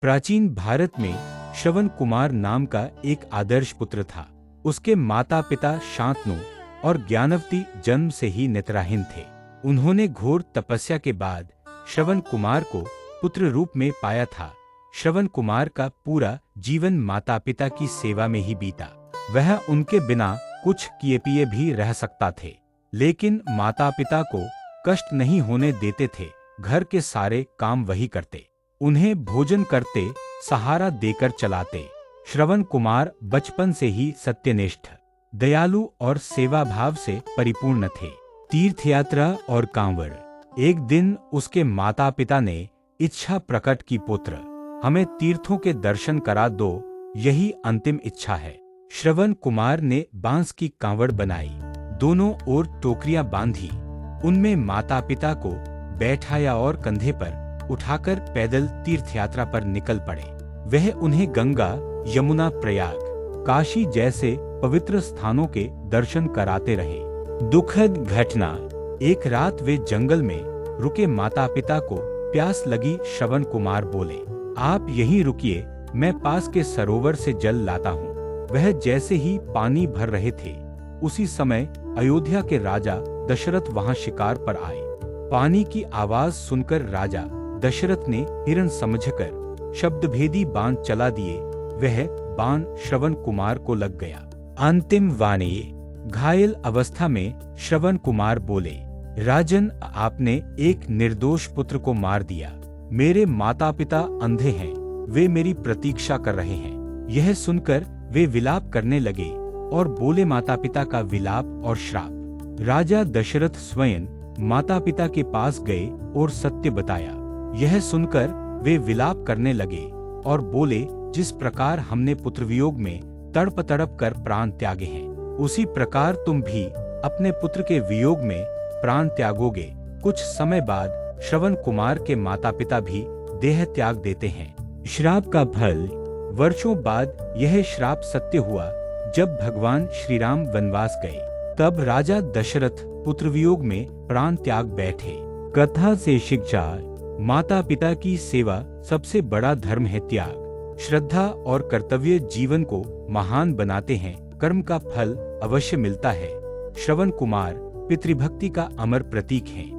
प्राचीन भारत में श्रवण कुमार नाम का एक आदर्श पुत्र था। उसके माता पिता शांतनु और ज्ञानवती जन्म से ही नेत्रहीन थे। उन्होंने घोर तपस्या के बाद श्रवण कुमार को पुत्र रूप में पाया था। श्रवण कुमार का पूरा जीवन माता पिता की सेवा में ही बीता। वह उनके बिना कुछ किए पिए भी रह सकता थे, लेकिन माता पिता को कष्ट नहीं होने देते थे। घर के सारे काम वही करते, उन्हें भोजन करते, सहारा देकर चलाते। श्रवण कुमार बचपन से ही सत्यनिष्ठ, दयालु और सेवा भाव से परिपूर्ण थे। तीर्थयात्रा और कांवड़। एक दिन उसके माता पिता ने इच्छा प्रकट की, पुत्र हमें तीर्थों के दर्शन करा दो, यही अंतिम इच्छा है। श्रवण कुमार ने बांस की कांवड़ बनाई, दोनों ओर टोकरियां बांधी, उनमें माता पिता को बैठाया और कंधे पर उठाकर पैदल तीर्थयात्रा पर निकल पड़े। वह उन्हें गंगा, यमुना, प्रयाग, काशी जैसे पवित्र स्थानों के दर्शन कराते रहे। दुखद घटना। एक रात वे जंगल में रुके, माता पिता को प्यास लगी। श्रवण कुमार बोले, आप यहीं रुकिए, मैं पास के सरोवर से जल लाता हूँ। वह जैसे ही पानी भर रहे थे, उसी समय अयोध्या के राजा दशरथ वहां शिकार पर आए। पानी की आवाज सुनकर राजा दशरथ ने हिरन समझकर शब्दभेदी बाण चला दिए। वह बाण श्रवण कुमार को लग गया। अंतिम वाणी। घायल अवस्था में श्रवण कुमार बोले, राजन, आपने एक निर्दोष पुत्र को मार दिया। मेरे माता पिता अंधे हैं, वे मेरी प्रतीक्षा कर रहे हैं। यह सुनकर वे विलाप करने लगे और बोले, माता पिता का विलाप और श्राप। राजा दशरथ स्वयं माता पिता के पास गए और सत्य बताया। यह सुनकर वे विलाप करने लगे और बोले, जिस प्रकार हमने पुत्रवियोग में तड़प तड़प कर प्राण त्यागे हैं, उसी प्रकार तुम भी अपने पुत्र के वियोग में प्राण त्यागोगे। कुछ समय बाद श्रवण कुमार के माता पिता भी देह त्याग देते हैं। श्राप का फल। वर्षों बाद यह श्राप सत्य हुआ। जब भगवान श्री राम वनवास गए, तब राजा दशरथ पुत्रवियोग में प्राण त्याग बैठे। कथा से शिक्षा। माता पिता की सेवा सबसे बड़ा धर्म है। त्याग, श्रद्धा और कर्तव्य जीवन को महान बनाते हैं। कर्म का फल अवश्य मिलता है। श्रवण कुमार पितृभक्ति का अमर प्रतीक हैं।